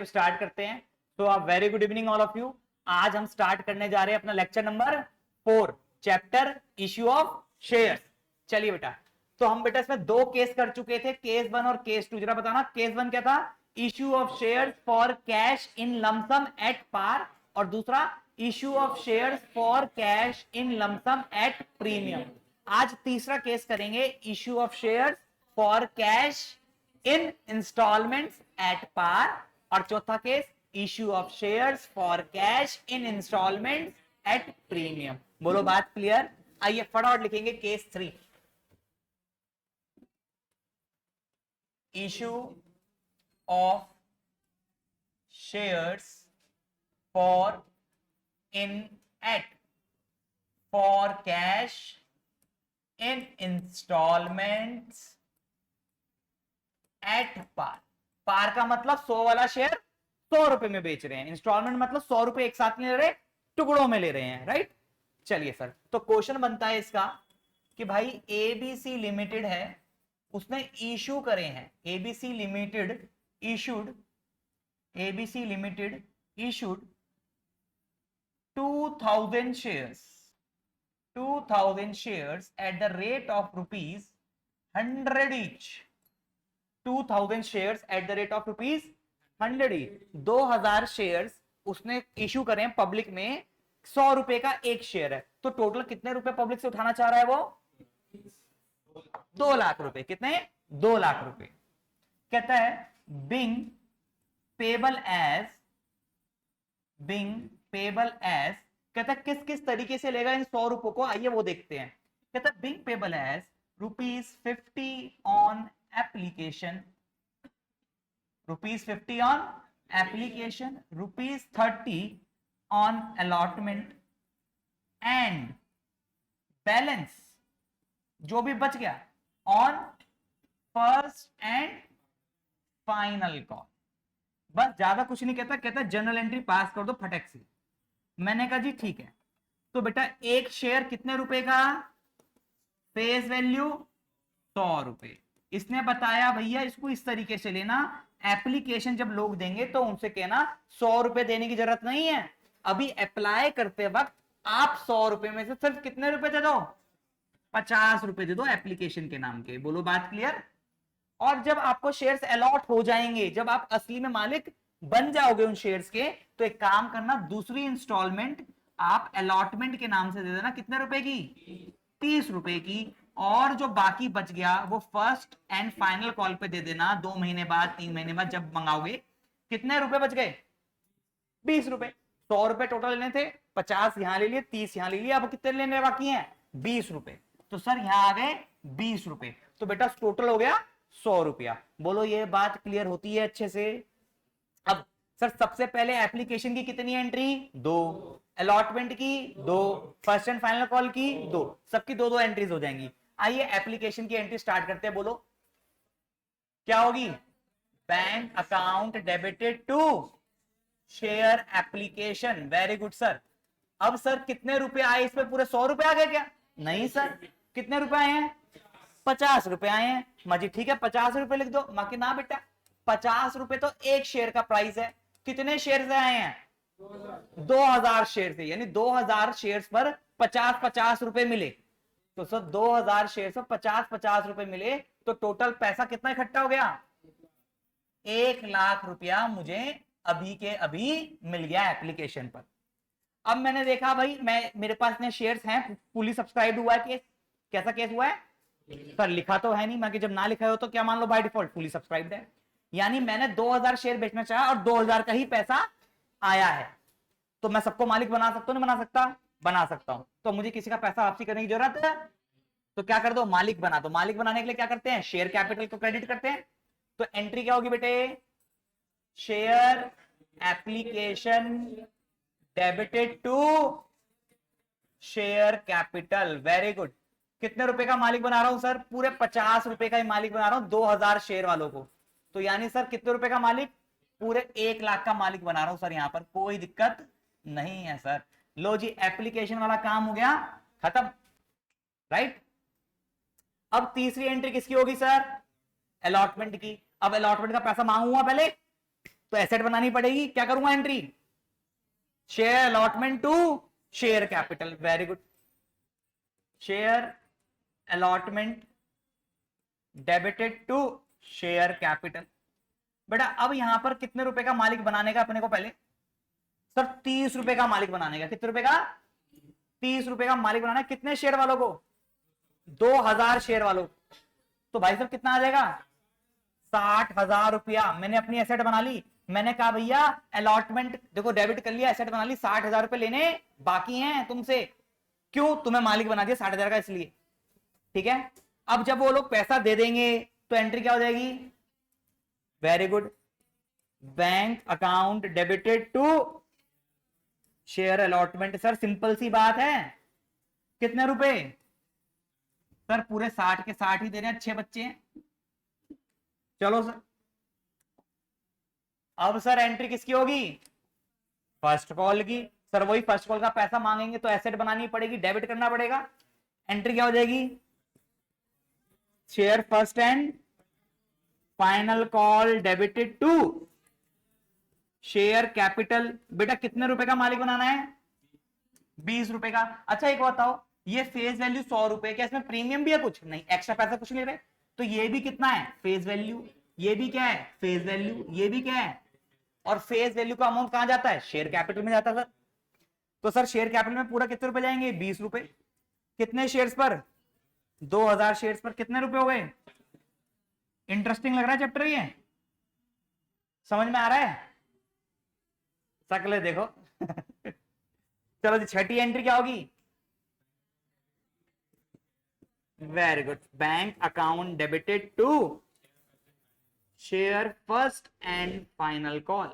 Start करते हैं। तो आप very good evening all of you. आज हम स्टार्ट करने जा रहे हैं अपना lecture number 4, chapter issue of shares. चलिए बेटा, तो हम बेटा इसमें दो केस कर चुके थे, केस 1 और केस 2। जरा बताना केस 1 क्या था? Issue of shares for cash in lump sum at par, और दूसरा issue of shares for cash in lump sum at premium. आज तीसरा केस करेंगे, issue of shares for cash in instalments at par, और चौथा case issue of shares for cash in instalments at premium. बोलो बात clear? आइए फटाफट लिखेंगे case 3। Issue of shares for in at for cash in instalments at par. पार का मतलब 100 वाला शेयर 100 रुपए में बेच रहे हैं, इंस्टॉलमेंट मतलब 100 रुपए एक साथ नहीं ले रहे, टुकड़ों में ले रहे हैं, राइट। चलिए सर, तो क्वेश्चन बनता है इसका कि भाई एबीसी लिमिटेड है, उसने इशू करे हैं, ABC limited issued 2000 shares at the rate of rupees 100 each. 2000 shares at the rate of rupees 100 each. 2000 shares उसने इशू करे हैं पब्लिक में, 100 रुपए का एक शेयर है, तो टोटल कितने रुपए पब्लिक से उठाना चाह रहा है वो? 2 लाख रुपए। कितने? 2 लाख रुपए। कहता है बिंग पेबल एज, कहता है किस किस तरीके से लेगा इन 100 रुपयों को, आइए वो देखते हैं। कहता है being payable as ₹50 on application, ₹50 on application, ₹30 on allotment, and balance जो भी बच गया on first and final call. बस ज्यादा कुछ नहीं कहता, कहता जनरल एंट्री पास कर दो फटक से। मैंने कहा जी ठीक है। तो बेटा एक शेयर कितने रुपए का? फेस वैल्यू 100 रुपए। इसने बताया भैया इसको इस तरीके से लेना, एप्लीकेशन जब लोग देंगे तो उनसे कहना 100 रुपए देने की जरूरत नहीं है, अभी अप्लाई करते वक्त आप 100 रुपए में से सिर्फ कितने रुपए दे दो? 50 रुपए दे दो एप्लीकेशन के नाम के। बोलो बात क्लियर? और जब आपको शेयर्स अलॉट हो जाएंगे, जब आप असली में मालिक बन जाओगे उन शेयर्स के, तो एक काम करना, दूसरी इंस्टॉलमेंट आप अलॉटमेंट के नाम से दे देना। कितने रुपए की? 30 रुपए की। और जो बाकी बच गया वो फर्स्ट एंड फाइनल कॉल पे दे देना, 2 महीने बाद 3 महीने बाद जब मंगाओगे। कितने रुपए बच गए? 20 रुपए। 100 रुपए टोटल लेने थे, 50 यहां ले लिए, 30 यहां ले लिए, अब कितने लेने बाकी हैं? 20 रुपए। तो सर यहां आ गए 20 रुपए, तो बेटा टोटल हो गया 100 रुपया। बोलो ये बात क्लियर होती है अच्छे से? अब सर सबसे पहले एप्लीकेशन की कितनी एंट्री? 2, अलॉटमेंट की 2, फर्स्ट एंड फाइनल कॉल की 2, सबकी 2-2 एंट्रीज हो जाएंगी। आइए एप्लीकेशन की एंट्री स्टार्ट करते हैं। बोलो क्या होगी? Bank account debited to share application. Very good sir. अब सर कितने रुपए आए इसमें? पूरे 100 रुपए आ गए क्या? नहीं सर, कितने रुपए आए हैं? 50 रुपए आए हैं। माजी ठीक है 50 रुपए लिख दो। माँ की ना बेटा, 50 रुपए तो एक शेयर का प्राइस है। कितने शेयर से आए हैं? 2000 शेयर से, यानी 2000 शेयर पर 50-50 रुपए मिले। तो सर 2000 शेयर पर 50-50 रुपए मिले, तो टोटल पैसा कितना इकट्ठा हो गया? 1 लाख रुपया मुझे अभी के अभी मिल गया एप्लीकेशन पर। अब मैंने देखा भाई मेरे पास इतने शेयर्स हैं, फुली सब्सक्राइब हुआ है केस। कैसा केस हुआ है? सर लिखा तो है नहीं, मैं कि जब ना लिखा हो तो क्या मान लो बाय डिफॉल्ट फुली सब्सक्राइब्ड है। यानी मैंने 2000 शेयर बेचना चाहा और 2000 का ही पैसा आया है। तो मैं सबको मालिक बना सकता हूं? नहीं बना सकता? बना सकता हूं। तो मुझे किसी का पैसा वापसी करने की जरूरत है, तो क्या कर दो? मालिक बना दो। मालिक बनाने के लिए क्या करते हैं? शेयर कैपिटल को क्रेडिट करते हैं। तो एंट्री क्या होगी बेटे? Share application debited to share capital. Very good. कितने रुपए का मालिक बना रहा हूं सर? पूरे 50 रुपए का ही मालिक बना रहा हूं 2000 शेयर वालों को। तो यानी सर कितने रुपए का मालिक? पूरे 1 लाख का मालिक बना रहा हूं सर। यहां पर कोई दिक्कत नहीं है सर। लो जी, एप्लीकेशन वाला काम हो गया खत्म, राइट। अब तीसरी एंट्री किसकी होगी सर? अलॉटमेंट की। अब अलॉटमेंट का पैसा मांगूंगा पहले, तो एसेट बनानी पड़ेगी, क्या करूंगा entry, share allotment to share capital, very good, share allotment debited to share capital. बेटा अब यहां पर कितने रुपए का मालिक बनाने का अपने को, पहले सर 30 रुपए का मालिक बनाने का, कितने रुपए का, 30 रुपए का मालिक बनाना है, कितने शेयर वालों को, 2000 शेयर वालों। तो भाई साहब कितना आ जाएगा, 60,000 रुपया। मैंने अपनी एसेट बना ली, मैंने कहा भैया अलॉटमेंट देखो डेबिट कर लिया, एसेट बना ली, 60,000 रुपए लेने बाकी हैं तुमसे, क्यों, तुम्हें मालिक बना दिया 60,000 का इसलिए, ठीक है। अब जब वो लोग पैसा दे देंगे तो एंट्री क्या हो जाएगी, very good, bank account debited to share allotment. Sir simple सी बात है, कितने रुपए, सर पूरे 60 के 60 ही दे रहे हैं, 6 बच्चे हैं, चलो सर। अब सर एंट्री किसकी होगी, फर्स्ट कॉल की। सर वही फर्स्ट कॉल का पैसा मांगेंगे तो एसेट बनानी पड़ेगी, डेबिट करना पड़ेगा, एंट्री क्या हो जाएगी, share first and final call debited to share capital. बेटा कितने रुपए का मालिक बनाना है, 20 रुपए का। अच्छा एक बताओ, ये फेस वैल्यू 100 रुपए, क्या इसमें प्रीमियम भी है कुछ, नहीं, एक्स्ट्रा पैसा कुछ नहीं रहे, तो ये भी कितना है, फेस वैल्यू, ये भी क्या है, फेस वैल्यू, ये भी क्या है, और फेस वैल्यू का अमाउंट कहां जाता है, शेयर कैपिटल में जाता है सर। तो सर शेयर कैपिटल में पूरा कितने रुपए जाएंगे, 20 रुपए, कितने शेयर्स पर, 2000 शेयर्स पर कितने रुपए हो गए। इंटरेस्टिंग लग रहा है चैप्टर, ये समझ में आ रहा है, शकले देखो चलो जी छठी एंट्री क्या होगी, very good, bank account debited to share first and final call.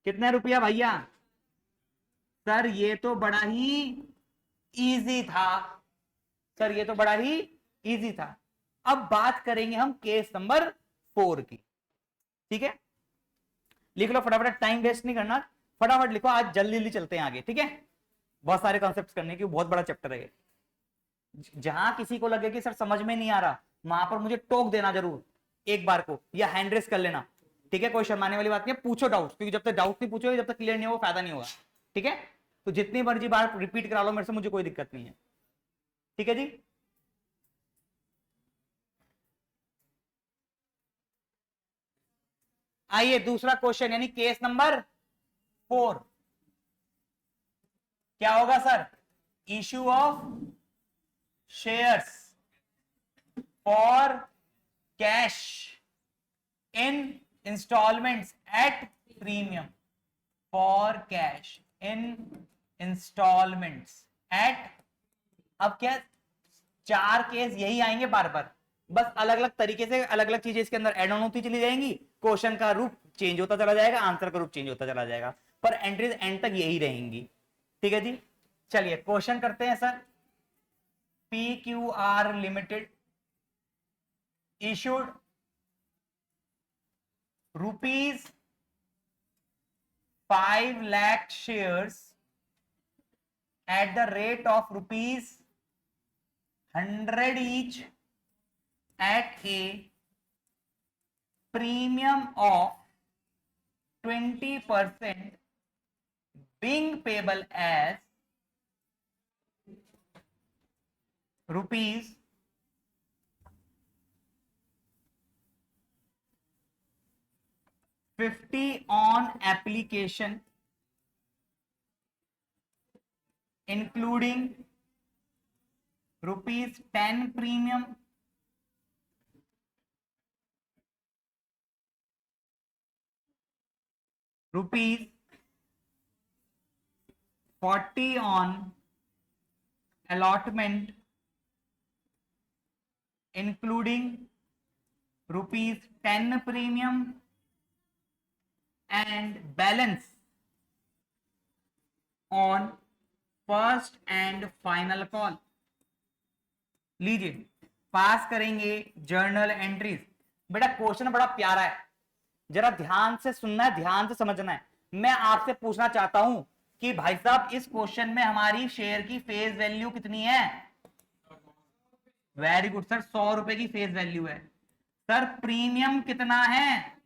कितने रुपया भैया, सर ये तो बड़ा ही इजी था, सर ये तो बड़ा ही इजी था। अब बात करेंगे हम केस नंबर 4 की, ठीक है, लिख लो फटाफट, टाइम वेस्ट नहीं करना, फटाफट लिखो, आज जल्दी जल्दी चलते हैं आगे, ठीक है, बहुत सारे कॉन्सेप्ट्स करने की, बहुत बड़ा चैप्टर है। जहां किसी को लगे कि सर समझ में नहीं आ रहा, वहां पर मुझे टोक देना जरूर एक बार को, या हैंड रेस कर लेना, ठीक है, कोई शर्माने वाली बात नहीं है, पूछो डाउट, क्योंकि जब तक डाउट नहीं पूछोगे, जब तक क्लियर नहीं होगा फायदा नहीं होगा, ठीक है। तो जितनी मर्जी बार रिपीट करा लो मेरे से, मुझे कोई दिक्कत नहीं है, ठीक है जी। आइए दूसरा क्वेश्चन, यानी केस नंबर 4 क्या होगा sir, issue of shares for cash in instalments at premium, for cash in instalments at, अब क्या, 4 केस यही आएंगे बार बार, बस अलग अलग तरीके से अलग अलग चीजें इसके अंदर एड ऑन होती चली जाएंगी, क्वेश्चन का रूप चेंज होता चला जाएगा, आंसर का रूप चेंज होता चला जाएगा, पर एंट्रीज एंड तक यही रहेंगी, ठीक है जी। चलिए क्वेश्चन करते हैं sir, PQR limited issued ₹5 lakh shares at the rate of ₹100 each at a premium of 20%, being payable as rupees 50 on application, including ₹10 premium, ₹40 on allotment, including ₹10 premium, and balance on first and final call। लीजिए पास करेंगे journal entries. बेटा question बड़ा प्यारा है, जरा ध्यान से सुनना है, ध्यान से समझना है। मैं आपसे पूछना चाहता हूं कि भाई साहब इस क्वेश्चन में हमारी शेयर की फेस वैल्यू कितनी है, वेरी गुड सर, 100 रुपए की फेस वैल्यू है। सर प्रीमियम कितना है,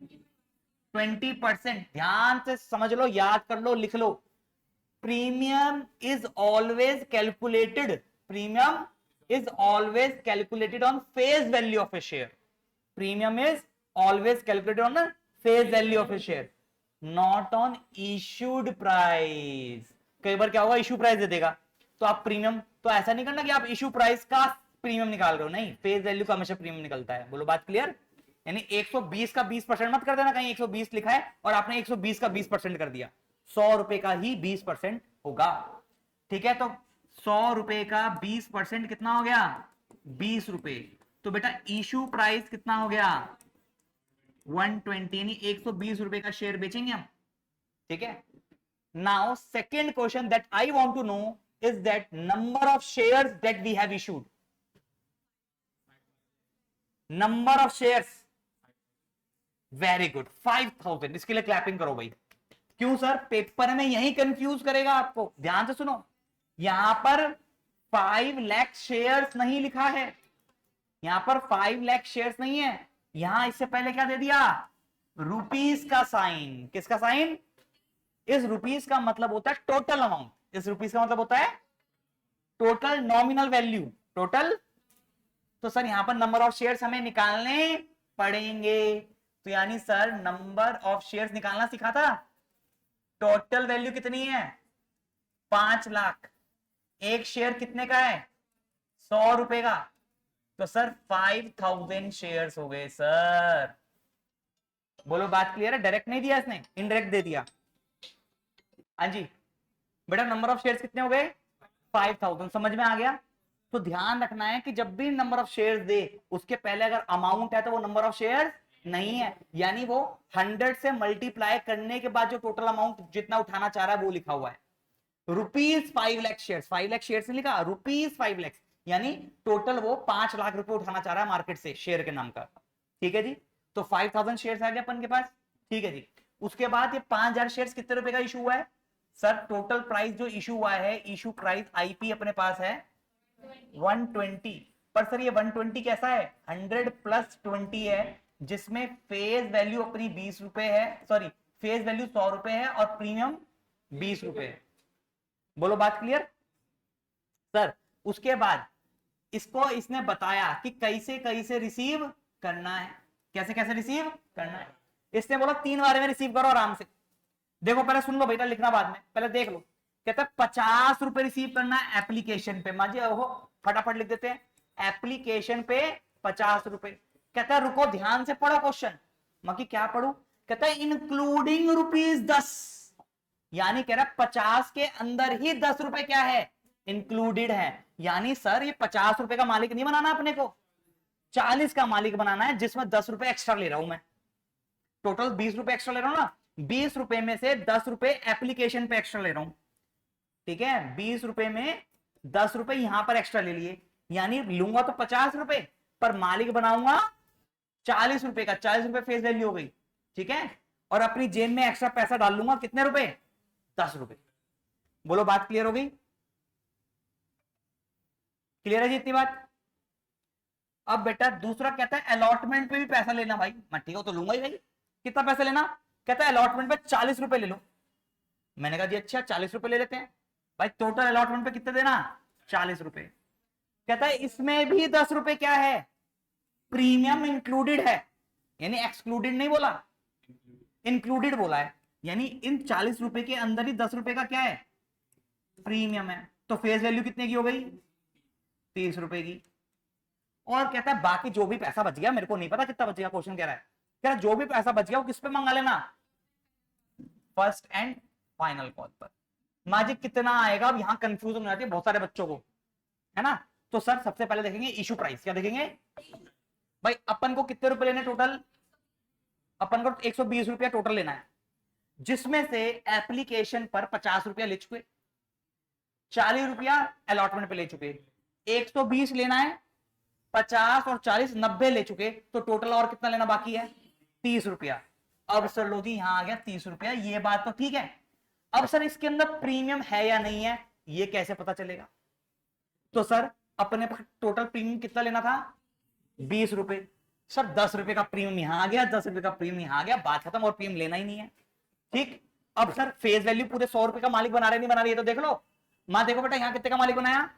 20%। ध्यान से समझ लो, याद कर लो, लिख लो। Premium is always calculated, premium is always calculated on face value of a share. Premium is always calculated on face value of a share, not on issued price. कई बार क्या होगा, इश्यू प्राइस दे देगा तो आप प्रीमियम, तो ऐसा नहीं करना कि आप इश्यू प्राइस का प्रीमियम निकाल रहे हो, नहीं, फेस वैल्यू का हमेशा प्रीमियम निकलता है। बोलो बात क्लियर? यानी 120 का 20% मत कर देना, कहीं 120 लिखा है और आपने 120 का 20% कर दिया, 100 रुपए का ही 20% होगा। ठीक है, तो 100 रुपए का 20% कितना हो गया? 20 रुपए। तो बेटा इशू प्राइस कितना हो गया? 120, यानी 120 रुपए का शेयर बेचेंगे हम। ठीक है, now second question that I want to know is that number of shares that we have issued. Number of shares, very good, 5000। इसके लिए क्लैपिंग करो भाई। क्यों सर? पेपर में यही कंफ्यूज करेगा आपको। ध्यान से सुनो, यहां पर 5 लाख शेयर्स नहीं लिखा है, यहां पर 5 लाख शेयर्स नहीं है, यहां इससे पहले क्या दे दिया? रुपीस का साइन। किसका साइन? इस रुपीस का मतलब होता है टोटल अमाउंट, इस रुपीस का मतलब होता है टोटल नॉमिनल वैल्यू, टोटल। तो सर यहां पर नंबर ऑफ शेयर्स हमें निकालने पड़ेंगे, तो यानी सर नंबर ऑफ शेयर्स निकालना सिखा था। टोटल वैल्यू कितनी है? 5 लाख। एक शेयर कितने का है? 100 रुपए का। तो सर 5000 शेयर्स हो गए सर। बोलो बात क्लियर है? डायरेक्ट नहीं दिया इसने, इनडायरेक्ट दे दिया। हाँ जी बेटा, नंबर ऑफ शेयर्स कितने हो गए? 5000। समझ में आ गया? तो ध्यान रखना है कि जब भी नंबर ऑफ शेयर्स दे, उसके पहले अगर अमाउंट है तो वो नंबर ऑफ शेयर्स नहीं है, यानी वो 100 से मल्टीप्लाई करने के बाद जो टोटल अमाउंट जितना उठाना चाह रहा है वो लिखा हुआ है। Rupees 5 lakh shares, 5 lakh shares नहीं लिखा, रुपीज 5 लाख, यानी टोटल वो 5 लाख रुपए उठाना चाह रहा है मार्केट से शेयर के नाम का। ठीक है जी, तो 5000 शेयर्स आ गए अपन के पास। ठीक है जी, उसके बाद ये 5000 शेयर्स कितने रुपए का इशू हुआ है? सर टोटल प्राइस जो इशू हुआ है, इशू प्राइस आईपी अपने पास है 120। पर सर ये 120 कैसा है? 100 प्लस 20 है, जिसमें फेस वैल्यू अपनी 20 रुपए है, सॉरी फेस वैल्यू 100 रुपए है और प्रीमियम 20 रुपए है। बोलो बात क्लियर? सर उसके बाद इसको इसने बताया कि कैसे कैसे रिसीव करना है, कैसे कैसे रिसीव करना है। इसने बोला 3 बारे में रिसीव करो आराम से। देखो पहले सुन लो बेटा, लिखना बाद में, पहले देख लो। कहता है 50 रुपए रिसीव करना है एप्लीकेशन पे। माजी ओहो, फटाफट लिख देते हैं, एप्लीकेशन पे 50 रुपए। कहता है रुको ध्यान से पढ़ो क्वेश्चन। मकी क्या पढ़ू? कहता है इंक्लूडिंग ₹10, यानी कह रहा है 50 के अंदर ही 10 रुपए क्या है? इंक्लूडेड है। यानी सर ये 50 रुपए का मालिक नहीं बनाना अपने को, 40 का मालिक बनाना है, जिसमें 10 रुपए एक्स्ट्रा ले रहा हूं मैं। टोटल 20 रुपए एक्स्ट्रा ले रहा हूं ना, 20 रुपए में से 10 रुपए एप्लीकेशन पे एक्स्ट्रा ले रहा हूं। ठीक है, 20 रुपए में 10 रुपए यहां पर एक्स्ट्रा ले लिए, यानी लूंगा तो 50 रुपए, पर मालिक बनाऊंगा 40 रुपए का। 40 रुपए फेस वैल्यू हो गई। ठीक है, और अपनी जेब में एक्स्ट्रा पैसा डाल लूंगा, कितने रुपए? 10 रुपए। बोलो बात क्लियर हो गई? क्लियर है जी इतनी बात? अब बेटा दूसरा कहता है अलॉटमेंट पे भी पैसा लेना। भाई मैं ठीक हो तो लूंगा ही भाई, कितना पैसा लेना? कहता है अलॉटमेंट पे 40 रुपए ले लो। मैंने कहा जी अच्छा 40 रुपए ले लेते हैं। भाई टोटल अलॉटमेंट पे कितने देना? 40 रुपए। कहता है इसमें भी 10 रुपए क्या है? प्रीमियम इंक्लूडेड है, यानी एक्सक्लूडेड नहीं बोला, इंक्लूडेड बोला है। यानी इन 40 रुपए के अंदर ही 10 रुपए का क्या है? प्रीमियम है। तो फेस वैल्यू कितने की हो गई? 30 रुपए की। और कहता है बाकी जो भी पैसा बच गया, मेरे को नहीं पता कितना बच गया, क्वेश्चन कह रहा है, कह रहा है जो भी पैसा बच गया वो किस पे मंगा लेना? फर्स्ट एंड फाइनल कॉल पर। माजिक कितना आएगा? अब यहां कंफ्यूजन हो जाती है बहुत सारे बच्चों को, है ना। तो सर सबसे पहले देखेंगे इशू प्राइस। क्या देखेंगे भाई? अपन को कितने रुपए लेने टोटल? अपन को 120 रुपया टोटल लेना है, जिसमें से एप्लीकेशन पर 50 रुपया ले चुके, 40 रुपया अलॉटमेंट पे ले चुके, 120 लेना है, 50 और 40 90 ले चुके, तो टोटल और कितना लेना बाकी है? 30 रुपया। अब सर लो जी यहां आ गया 30 रुपया, ये बात तो ठीक है। अब सर इसके अंदर प्रीमियम है या नहीं है, ये कैसे पता चलेगा? तो सर अपने टोटल प्रीमियम कितना लेना था? 20 रुपए। सर 10 रुपए का प्रीमियम यहां आ गया, 10 रुपए का प्रीमियम यहां आ गया, बात खत्म, और प्रीमियम लेना ही नहीं है। ठीक, अब सर फेस वैल्यू पूरे 100 रुपए का मालिक बना रहे नहीं बना रही है, तो देख लो। मां देखो बेटा, यहां कितने का मालिक बनाया,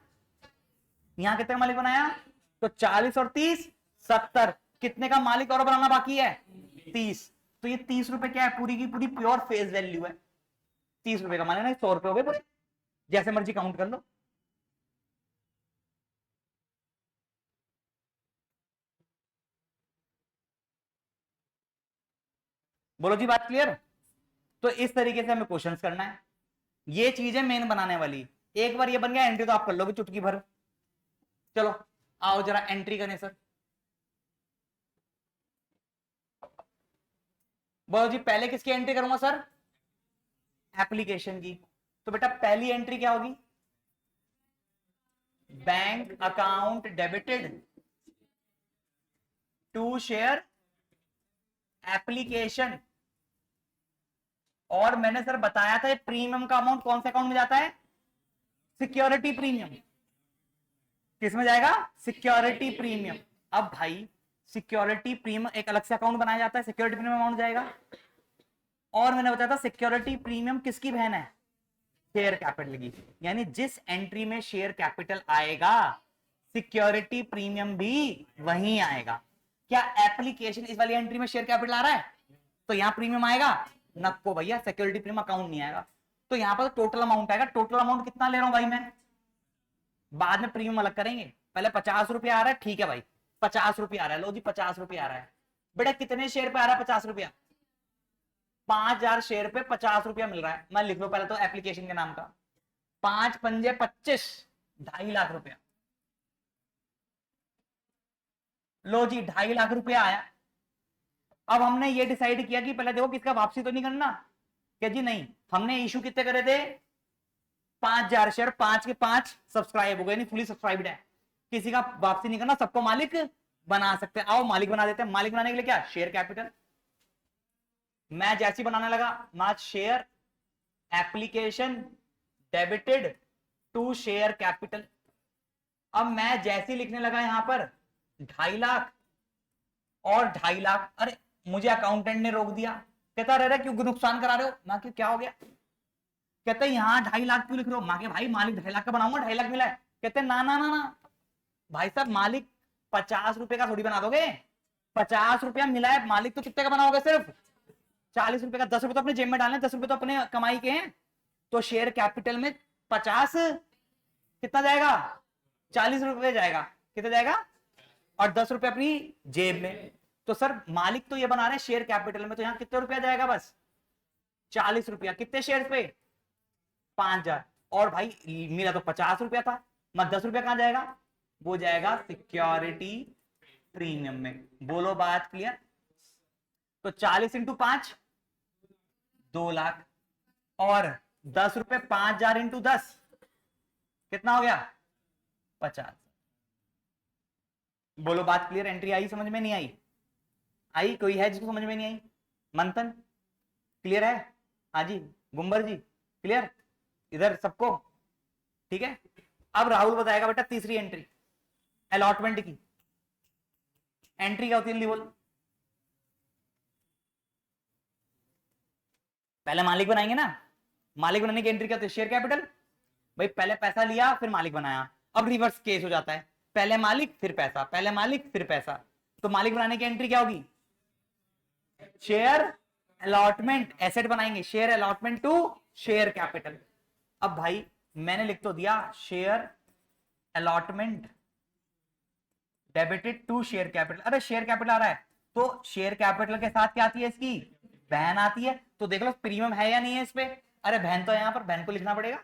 यहां कितने का मालिक बनाया, तो 40 और 30 70, कितने का मालिक और बनाना बाकी है, 30। तो ये 30 रुपए क्या है, पूरी की पूरी प्योर फेस वैल्यू है। 30 रुपए का मालिक ना, 100 रुपए हो गए पूरे, जैसे मर्जी काउंट कर लो। बोलो जी, बात क्लियर। तो इस तरीके से हमें क्वेश्चंस करना है, ये चीज है मेन बनाने वाली। एक बार ये बन गया, एंट्री तो आप कर लोगे चुटकी भर। चलो आओ जरा एंट्री करें सर। बोलो जी, पहले किसकी एंट्री करूंगा सर, एप्लीकेशन की। तो बेटा पहली एंट्री क्या होगी, bank account debited to share application. और मैंने सर बताया था प्रीमियम का अमाउंट कौन से अकाउंट में जाता है, सिक्योरिटी प्रीमियम। किस में जाएगा, सिक्योरिटी प्रीमियम। अब भाई सिक्योरिटी प्रीमियम एक अलग से अकाउंट बनाया जाता है, सिक्योरिटी प्रीमियम अमाउंट जाएगा। और मैंने बताया था सिक्योरिटी प्रीमियम किसकी बहन है, शेयर कैपिटल की। यानी जिस एंट्री में शेयर कैपिटल आएगा, सिक्योरिटी प्रीमियम भी वहीं आएगा। क्या एप्लीकेशन इस वाली एंट्री में शेयर कैपिटल आ रहा है, तो यहां प्रीमियम आएगा, नको भैया, सिक्योरिटी प्रीमियम अकाउंट नहीं आएगा। तो यहां पर टोटल अमाउंट आएगा। टोटल अमाउंट कितना ले रहा हूं भाई मैं, बाद में प्रीमियम अलग करेंगे, पहले 50 रुपया आ रहा है, ठीक है भाई 50 रुपया आ रहा है, लो जी 50 रुपया आ रहा है। बेटा कितने शेयर पे आ रहा है 50 रुपया, 5000 शेयर पे 50 रुपया मिल रहा है। मैं लिख लो पहले तो एप्लीकेशन के नाम का, 5 पंजे 25, 2.5 लाख रुपया। लो जी 2.5 लाख रुपया आया। अब हमने ये डिसाइड किया कि पहले देखो किसका वापसी तो नहीं करना, क्या जी नहीं, हमने इशू कितने करे थे, 5000 शेयर, 5 के 5 सब्सक्राइब हो गए, नहीं फुली सब्सक्राइब्ड है, किसी का वापसी नहीं करना, सबको मालिक बना सकते हैं। आओ मालिक बना देते हैं। मालिक बनाने के लिए क्या, शेयर कैपिटल। मैं जैसी बनाने लगा, मैं share application debited to share capital. अब मैं जैसी लिखने लगा यहां पर 2.5 लाख और 2.5 लाख, अरे मुझे अकाउंटेंट ने रोक दिया, कहता रह क्यों नुकसान करा रहे हो। मैं क्या हो गया, कहते यहां 2.5 लाख क्यों लिख रहे हो। मैं भाई मालिक 2.5 लाख का बनाऊंगा, 2.5 लाख मिला है। कहते ना ना ना ना भाई साहब, मालिक 50 रुपए का थोड़ी बना दोगे, 50 रुपया मिला है, मालिक तो कितने का बनाओगे, सिर्फ 40 रुपए का। 10 रुपए तो अपने जेब में डालने, 10 रुपए तो अपने कमाई के हैं। तो शेयर कैपिटल में 50 कितना जाएगा, 40 रुपए जाएगा, कितना जाएगा, और 10 रुपए अपनी जेब में। तो सर मालिक तो ये बना रहे हैं शेयर कैपिटल में, तो यहां कितना रुपया जाएगा, बस 40 रुपया। कितने शेयर पे, 5000। और भाई मेरा तो 50 रुपया था, मैं 10 रुपया कहां जाएगा, वो जाएगा सिक्योरिटी प्रीमियम में। बोलो बात क्लियर। तो 40 इंटू 5 2 लाख, और 10 रुपए 5000 इंटू 10 कितना हो गया, 50। बोलो बात क्लियर। एंट्री आई समझ में, नहीं आई, आई कोई है जिसको समझ में नहीं आई, मंथन क्लियर है, हाँ जी गुम्बर जी क्लियर, इधर सबको ठीक है। अब राहुल बताएगा बेटा तीसरी एंट्री अलॉटमेंट की। एंट्री क्या होती है, बोल, पहले मालिक बनाएंगे ना, मालिक बनाने की एंट्री क्या होती है, शेयर कैपिटल। भाई पहले पैसा लिया फिर मालिक बनाया, अब रिवर्स केस हो जाता है, पहले मालिक फिर पैसा, पहले मालिक फिर पैसा। तो मालिक बनाने की एंट्री क्या होगी, शेयर अलॉटमेंट, एसेट बनाएंगे, share allotment to share capital. अब भाई मैंने लिख तो दिया share allotment debited to share capital. अरे शेयर कैपिटल आ रहा है, तो शेयर कैपिटल के साथ क्या आती है, इसकी बहन आती है। तो देख लो प्रीमियम है या नहीं है इस पे, अरे बहन तो है, यहां पर बहन को लिखना पड़ेगा।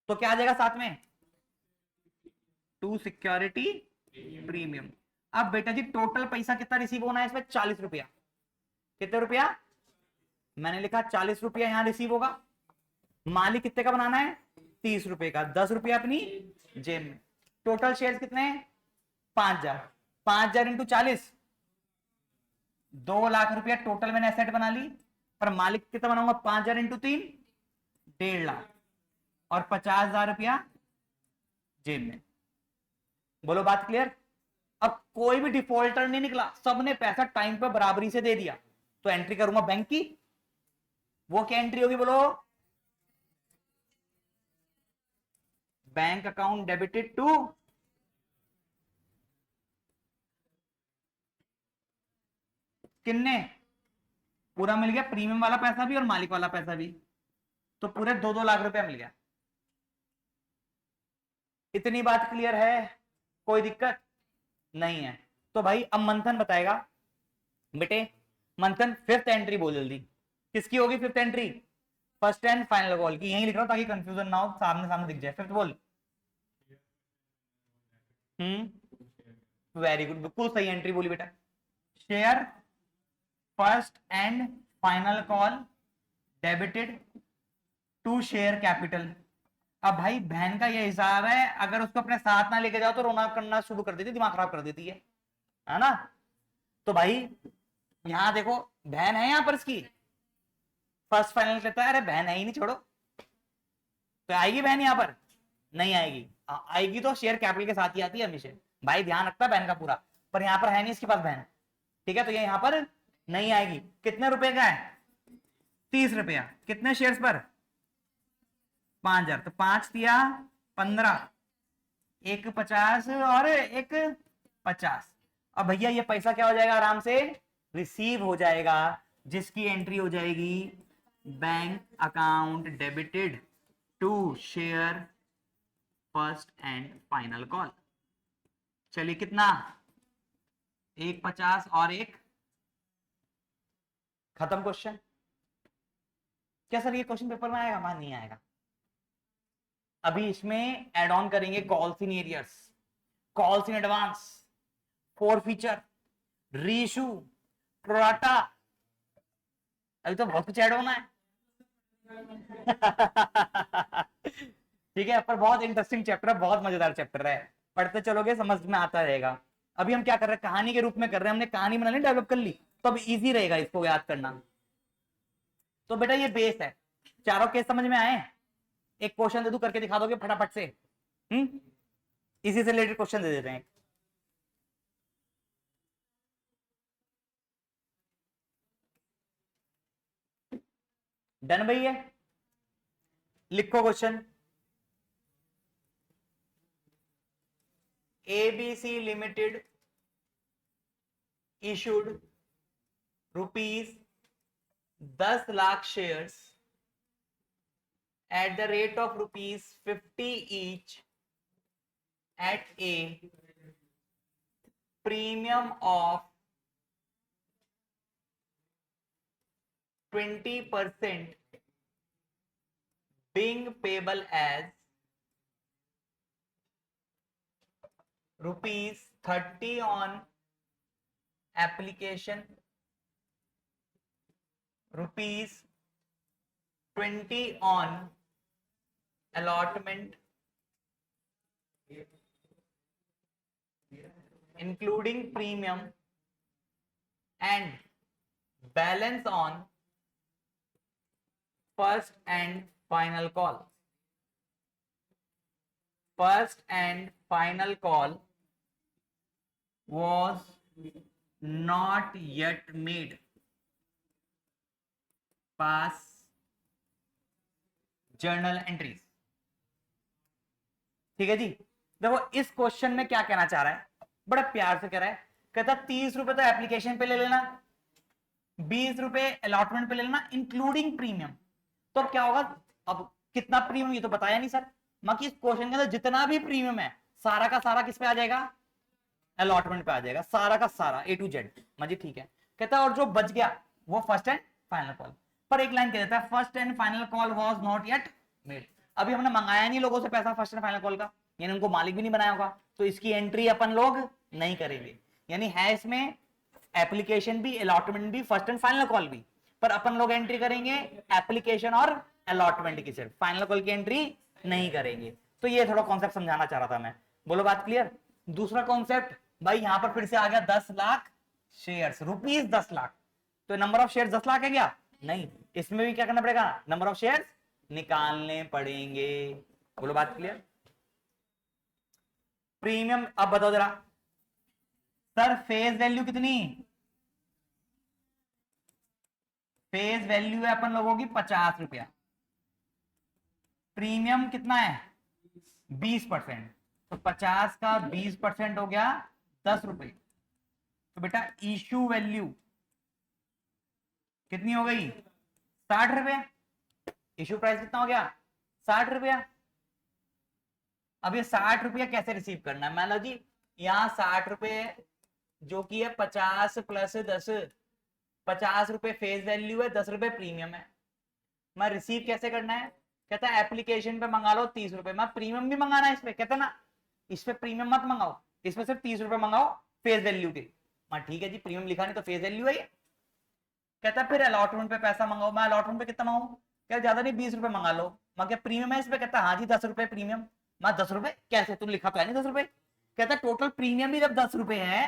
तो क्या आ जाएगा साथ में, टू सिक्योरिटी प्रीमियम। अब बेटा जी टोटल पैसा कितना रिसीव होना है इसमें, 40 रुपया। कितने रुपया, मैंने लिखा 40 रुपया यहां रिसीव होगा। मालिक कितने का बनाना है, 30 रुपए का, 10 रुपया अपनी जेब में। टोटल शेयर कितने हैं, 5000, 5000 इंटू 40, 2 लाख रुपया टोटल मैंने एसेट बना ली। पर मालिक कितना बनाऊंगा, 5000 इंटू 3 1.5 लाख, और 50,000 रुपया जेब में। बोलो बात क्लियर। अब कोई भी डिफॉल्टर नहीं निकला, सबने पैसा टाइम पे बराबरी से दे दिया, तो एंट्री करूंगा बैंक की। वो क्या एंट्री होगी बोलो? बैंक अकाउंट डेबिटेड टू किन्ने, पूरा मिल गया, प्रीमियम वाला पैसा भी और मालिक वाला पैसा भी, तो पूरे 2-2 लाख रुपया मिल गया। इतनी बात क्लियर है? कोई दिक्कत नहीं है? तो भाई अब मंथन बताएगा। बेटे मंथन फिफ्थ एंट्री बोल जल्दी, किसकी होगी fifth entry? First and final call की, यही लिख रहा हूं ताकि कंफ्यूजन ना हो, सामने सामने दिख जाए। फिफ्थ बोल। वेरी गुड, बिल्कुल सही एंट्री बोली बेटा। Share first and final call debited to share capital. अब भाई बहन का ये हिसाब है, अगर उसको अपने साथ ना लेके जाओ तो रोना करना शुरू कर देती, दिमाग खराब कर देती है ना? तो भाई यहां देखो, बहन है यहां पर इसकी, फर्स्ट फाइनल कहता है, अरे बहन है ही नहीं, छोड़ो। तो आएगी बहन यहां पर? नहीं आएगी। आएगी तो शेयर कैपिटल के साथ ही आती है हमेशा, भाई ध्यान रखता है बहन का पूरा, पर यहां पर है नहीं इसके पास बहन, ठीक है? तो ये यहां पर नहीं आएगी। कितने रुपए का है? 30 रुपया। कितने शेयर्स पर? 5,000। तो 5 दिया 15, एक 50 और एक 50। अब भैया ये पैसा क्या हो जाएगा? आराम से रिसीव हो जाएगा, जिसकी एंट्री हो जाएगी bank account debited to share first and final call. चलिए कितना? एक 50 और एक, खत्म क्वेश्चन। क्या सर ये क्वेश्चन पेपर में आएगा? मान नहीं आएगा। अभी इसमें एड ऑन करेंगे calls in arrears, calls in advance, four feature, reissue, pro rata, अभी तो बहुत कुछ ऐड होना है। ठीक है, पर बहुत इंटरेस्टिंग चैप्टर है, बहुत मजेदार चैप्टर है, पढ़ते चलोगे समझ में आता रहेगा। अभी हम क्या कर रहे हैं? कहानी के रूप में कर रहे हैं, हमने कहानी बना ली, डेवलप कर ली, तो अब इजी रहेगा इसको याद करना। तो बेटा ये बेस है, चारों केस समझ में आए? एक क्वेश्चन दे दूं, करके दिखा दोगे फटाफट से? इसी से रिलेटेड क्वेश्चन दे देते हैं। डन भैया? लिखो question. ABC limited issued ₹10 lakh shares at the rate of ₹50 each at a premium of 20%, being payable as ₹30 on application, ₹20 on allotment, including premium, and balance on first and final call. First and final call was not yet made. Pass journal entries. ठीक है जी। देखो इस question में क्या कहना चाह रहा है, बड़ा प्यार से कह रहा है, कहता 30 रुपए तो एप्लीकेशन पे ले लेना, 20 रुपए अलॉटमेंट पे ले लेना, इंक्लूडिंग प्रीमियम। तो अब क्या होगा? अब कितना प्रीमियम ये तो बताया नहीं सर, बाकी इस क्वेश्चन के अंदर जितना भी प्रीमियम है सारा का सारा किस पे आ जाएगा? अलॉटमेंट पे आ जाएगा, सारा का सारा A to Z। मजी ठीक है। कहता है और जो बच गया वो फर्स्ट एंड फाइनल कॉल। पर एक लाइन कह देता है, first and final call was not yet made. अभी हमने मंगाया नहीं लोगों से पैसा फर्स्ट एंड फाइनल कॉल का, यानी उनको मालिक भी नहीं बनाया होगा, तो इसकी एंट्री अपन लोग नहीं करेंगे। यानी है इसमें एप्लीकेशन भी, अलॉटमेंट भी, फर्स्ट एंड फाइनल कॉल भी, पर अपन लोग एंट्री करेंगे एप्लीकेशन और अलॉटमेंट की, सिर्फ फाइनल कॉल की एंट्री नहीं करेंगे। तो ये थोड़ा कॉन्सेप्ट समझाना चाह रहा था मैं। बोलो बात क्लियर? दूसरा कॉन्सेप्ट भाई यहां पर फिर से आ गया 10 लाख शेयर्स, ₹10 लाख। तो नंबर ऑफ शेयर 10 लाख है क्या? नहीं, इसमें भी क्या करना पड़ेगा? नंबर ऑफ शेयर्स निकालने पड़ेंगे। बोलो बात क्लियर? प्रीमियम अब बताओ जरा, सर फेस वैल्यू कितनी, फेस वैल्यू है अपन लोगों की 50 रुपया, प्रीमियम कितना है 20%, तो 50 का 20% हो गया 10 रुपए। तो बेटा इशू वैल्यू कितनी हो गई 60 रुपया, इशू प्राइस कितना हो गया 60 रुपया। अब ये 60 रुपया कैसे रिसीव करना है, मान लो जी यहाँ 60 रुपए जो कि है 50 प्लस 10, 50 रुपए फेस वैल्यू है, 10 रुपए प्रीमियम है। मैं रिसीव कैसे करना है, कहता है एप्लीकेशन पे मंगा लो 30 रुपए, मैं प्रीमियम भी मंगाना है इस पे, कहता ना इस पे प्रीमियम मत मंगाओ, इसमें सिर्फ 30 रुपए मंगाओ फेस वैल्यू के। मैं ठीक है जी, प्रीमियम लिखा नहीं तो फेस वैल्यू है ये। कहता फिर अलॉटमेंट पे पैसा मंगाओ, मैं अलॉटमेंट पे कितना मंगाऊं, क्या ज्यादा नहीं 20 रुपए मंगा लो, मैं क्या प्रीमियम है इस पे, कहता हाँ जी 10 रुपए प्रीमियम। मैं 10 रुपए कैसे, तुम लिखा तो है नहीं 10 रुपए, कहता टोटल प्रीमियम भी जब 10 रुपए है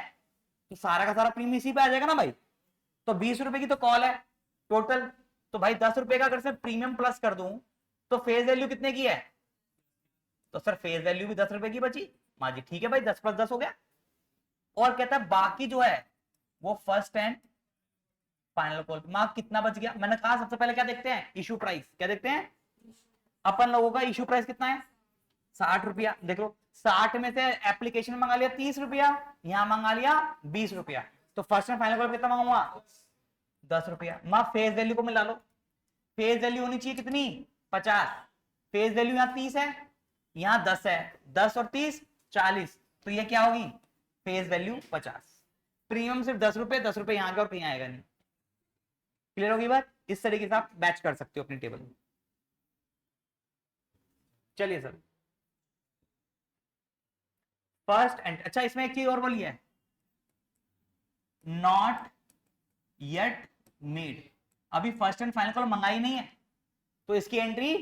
तो सारा का सारा प्रीमियम इसी पे आ जाएगा ना भाई, तो 20 रुपए की तो कॉल है टोटल, तो भाई 10 रुपए का अगर से प्रीमियम प्लस कर दूं तो फेस वैल्यू कितने की है, तो सर फेस वैल्यू भी 10 रुपए की बची। हाँ जी ठीक है भाई 10 + 10 हो गया। और कहता है बाकी जो है वो first and final call, mark कितना बच गया, मैंने कहा सबसे पहले क्या देखते हैं इशू प्राइस, क्या देखते हैं अपन लोगों का इशू प्राइस कितना है 60 रुपया, देख लो 60 में से एप्लीकेशन मंगा लिया 30 रुपया, यहां मंगा लिया 20 रुपया, तो फर्स्ट एंड फाइनल कॉल कितना मंगाऊंगा 10 रुपया। मां फेस वैल्यू को मिला लो, फेस वैल्यू होनी चाहिए कितनी 50, फेस वैल्यू यहाँ 30 है, यहाँ 10 है, 10 और 30 40, तो ये क्या होगी फेस वैल्यू 50, प्रीमियम सिर्फ 10 रुपए, 10 रुपए यहाँ के और कहीं आएगा नहीं। क्लियर होगी बात, इस तरीके से आप बैच कर सकते हो अपनी टेबल में। चलिए सर फर्स्ट एंड, अच्छा इसमें एक चीज और बोली है नॉट येट मेड, अभी फर्स्ट एंड फाइनल कॉल मंगाई नहीं है तो इसकी एंट्री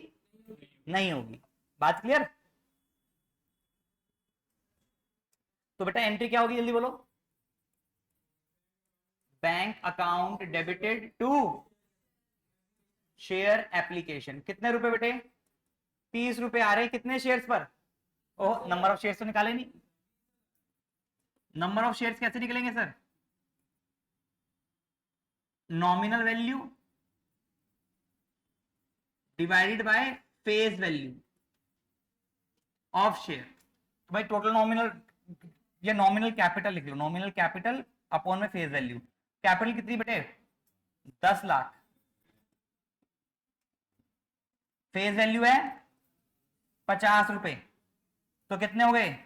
नहीं होगी, बात क्लियर। तो बेटा एंट्री क्या होगी जल्दी बोलो, bank account debited to share application, कितने रुपए बेटे 30 रुपए आ रहे हैं कितने शेयर्स पर, ओह नंबर ऑफ शेयर्स तो निकाले नहीं, नंबर ऑफ शेयर्स कैसे निकलेंगे sir, nominal value divided by face value of share, तो भाई टोटल नॉमिनल या नॉमिनल कैपिटल लिख लो, नॉमिनल कैपिटल अपॉन में फेस वैल्यू, कैपिटल कितनी बेटे 10 लाख, फेस वैल्यू है 50 रुपए, तो कितने हो गए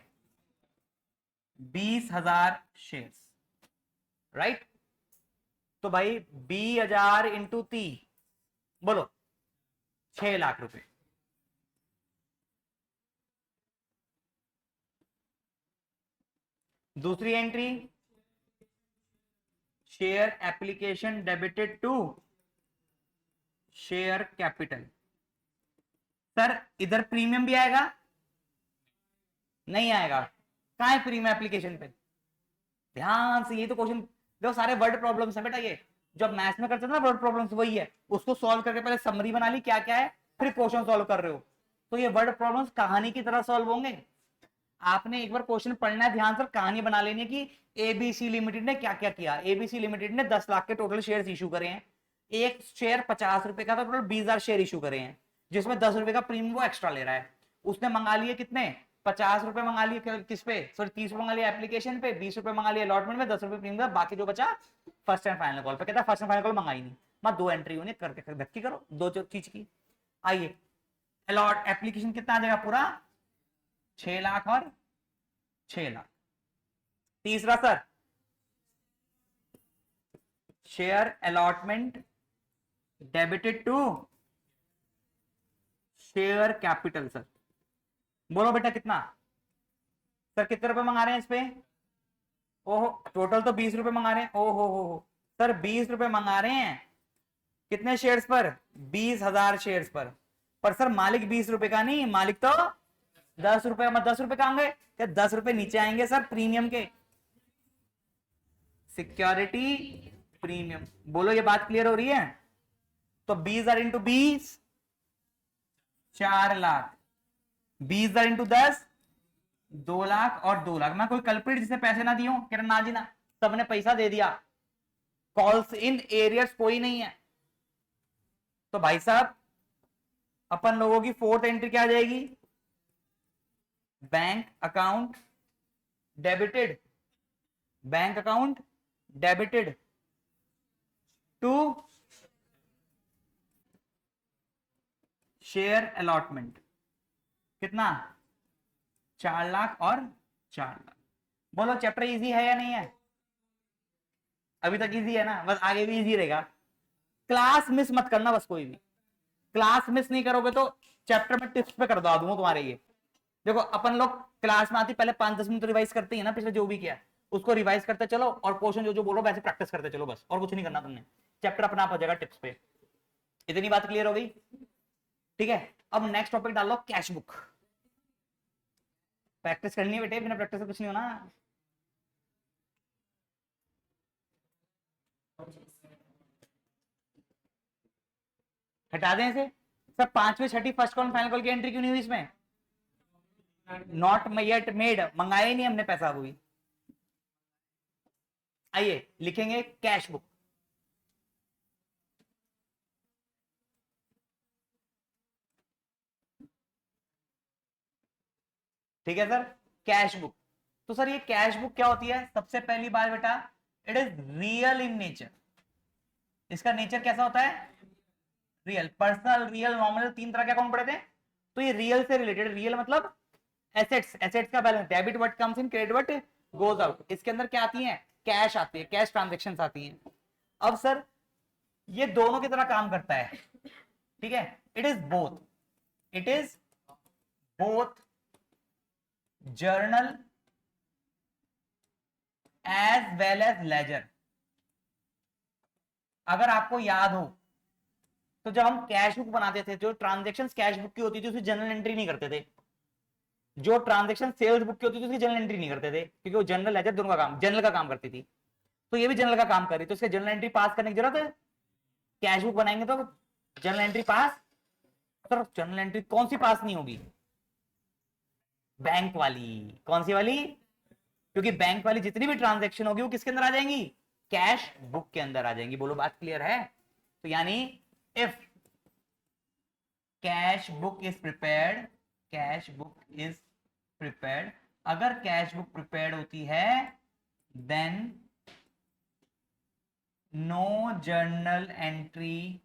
20,000 शेयर्स, राइट। तो भाई 20,000 इंटू 30 बोलो 6 लाख रुपए, दूसरी entry share application debited to share capital, sir इधर प्रीमियम भी आएगा नहीं आएगा, कहां है प्रीमियम एप्लीकेशन पे, ध्यान से, ये तो क्वेश्चन देखो सारे वर्ड प्रॉब्लम्स है बेटा, ये जब मैथ्स में करते थे ना वर्ड प्रॉब्लम्स वही है, उसको सॉल्व करके पहले समरी बना ली क्या क्या है, फिर क्वेश्चन सॉल्व कर रहे हो, तो ये वर्ड प्रॉब्लम्स कहानी की तरह सॉल्व होंगे। आपने एक बार क्वेश्चन पढ़ना है ध्यान से, कहानी बना लेनी कि एबीसी लिमिटेड ने क्या क्या किया, एबीसी लिमिटेड ने 10 लाख के टोटल शेयर इशू करे हैं, एक शेयर 50 रुपए का था, टोटल 20,000 शेयर इशू करे हैं, जिसमें 10 रुपए का प्रीमियम वो एक्स्ट्रा ले रहा है, उसने मंगा लिए कितने 50 रुपए मंगा लिए किस पे, सॉरी 30 रुपए मंगा लिए एप्लीकेशन पे, 20 रुपए मंगा लिए अलॉटमेंट में, 10 रुपए प्रीमियम, बाकी जो बचा फर्स्ट एंड फाइनल कॉल पे, कहता फर्स्ट एंड फाइनल कॉल मंगाई नहीं, मैं 2 एंट्री होने करके धक्की करो दो चीज की। आइए अलॉट एप्लीकेशन कितना आ जाएगा पूरा 6 लाख और 6 लाख, तीसरा sir share allotment debited to share capital, sir बोलो बेटा कितना, सर कितने रुपए मंगा रहे हैं इस पे, ओहो टोटल तो 20 रुपए मंगा रहे हैं, ओहो हो सर 20 रुपए मंगा रहे हैं कितने शेयर्स पर 20,000 शेयर्स पर सर मालिक 20 रुपए का नहीं, मालिक तो 10 रुपए, मैं 10 रुपए कहाँ गए, क्या 10 रुपए नीचे आएंगे सर प्रीमियम के, सिक्योरिटी प्रीमियम, बोलो ये बात क्लियर हो रही है। तो 20,000 इंटू 20 4 लाख, 20,000 इंटू 10 2 लाख और 2 लाख, मैं कोई कल्प्रिट जिसे पैसे ना दियो, कह रहा ना जी ना, सबने पैसा दे दिया, कॉल्स इन एरियर्स कोई नहीं है। तो भाई साहब अपन लोगों की फोर्थ एंट्री क्या आ जाएगी, bank account debited, bank account debited to share allotment, कितना, 4 लाख और 4 लाख। बोलो चैप्टर इजी है या नहीं है, अभी तक इजी है ना, बस आगे भी इजी रहेगा। क्लास मिस मत करना बस, कोई भी क्लास मिस नहीं करोगे तो चैप्टर में टिप्स पे करवा दूंगा तुम्हारे ये। देखो अपन लोग क्लास में आती पहले 5-10 मिनट तो रिवाइज करते हैं ना, पिछले जो भी किया उसको रिवाइज करते चलो, और क्वेश्चन जो जो बोलो वैसे प्रैक्टिस करते चलो, बस और कुछ नहीं करना तुमने, चैप्टर अपना आप हो जाएगा टिप्स पे। इतनी बात क्लियर हो गई, ठीक है। अब नेक्स्ट टॉपिक डाल लो, कैश बुक। प्रैक्टिस करनी है बेटे, बिना प्रैक्टिस से कुछ नहीं होना। हटा दें इसे सब, 5वीं 6ठी फर्स्ट कॉल फाइनल कॉल की एंट्री क्यों नहीं हुई इसमें, नॉट येट मेड, मंगाया ही नहीं हमने पैसा अभी। आइए लिखेंगे कैश बुक, ठीक है सर। कैश बुक, तो सर ये कैश बुक क्या होती है, सबसे पहली बात बेटा, it is real in nature. इसका नेचर कैसा होता है, रियल, पर्सनल, रियल, नॉमिनल, 3 तरह के अकाउंट पढ़े थे। तो ये रियल से रिलेटेड, रियल मतलब एसेट्स, एसेट्स का balance, debit what comes in, credit what goes out. इसके अंदर क्या आती है, कैश आती है, कैश ट्रांजेक्शन्स आती हैं। अब सर ये दोनों की तरह काम करता है, ठीक है, it is both, it is both journal as well as ledger. अगर आपको याद हो तो जब हम कैश बुक बनाते थे, जो ट्रांजेक्शन कैश बुक की होती थी उसकी जनरल एंट्री नहीं करते थे, जो ट्रांजेक्शन सेल्स बुक की होती थी उसकी जनरल एंट्री नहीं करते थे, क्योंकि वो जनरल लेजर दोनों का काम, जनरल का काम करती थी। तो ये भी जनरल का काम कर रही, तो इसके जनरल एंट्री पास करने की जरूरत है, कैश बुक बनाएंगे तो जनरल एंट्री पास। तो जनरल एंट्री कौन सी पास नहीं होगी, बैंक वाली। कौन सी वाली, क्योंकि बैंक वाली जितनी भी ट्रांजेक्शन होगी वो किसके अंदर आ जाएंगी, कैश बुक के अंदर आ जाएंगी। बोलो बात क्लियर है। तो यानी if cash book is prepared, cash book is prepared, अगर कैश बुक प्रिपेयर्ड होती है then no journal entry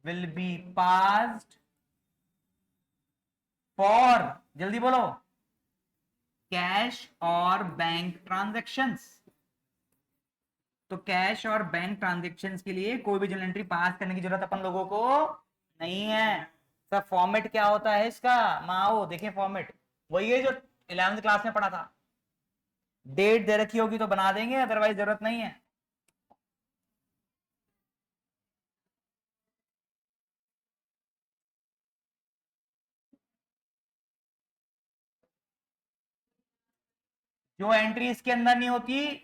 will be passed for, जल्दी बोलो, कैश और बैंक ट्रांजैक्शंस। तो कैश और बैंक ट्रांजैक्शंस के लिए कोई भी जर्नल एंट्री पास करने की जरूरत अपन लोगों को नहीं है। सब फॉर्मेट क्या होता है इसका, माओ देखें फॉर्मेट वही है जो 11वीं क्लास में पढ़ा था, डेट दे रखी होगी तो बना देंगे, अदरवाइज जरूरत नहीं है। जो एंट्री इसके अंदर नहीं होती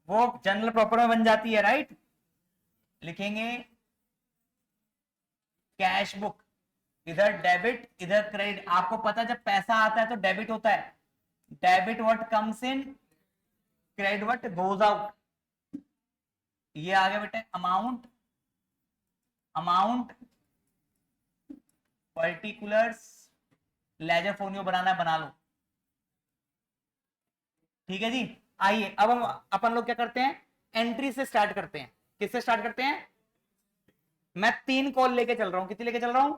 वो जनरल प्रॉपर में बन जाती है, राइट। लिखेंगे कैश बुक, इधर डेबिट इधर क्रेडिट। आपको पता है जब पैसा आता है तो डेबिट होता है, debit what comes in, credit what goes out. ये आ गया बेटे अमाउंट, अमाउंट पर्टिकुलर्स, लेजर फोनियो बनाना है बना लो, ठीक है जी। आइए अब हम अपन लोग क्या करते हैं, एंट्री से स्टार्ट करते हैं। किससे स्टार्ट करते हैं, मैं 3 कॉल लेके चल रहा हूं, कितनी लेके चल रहा हूं,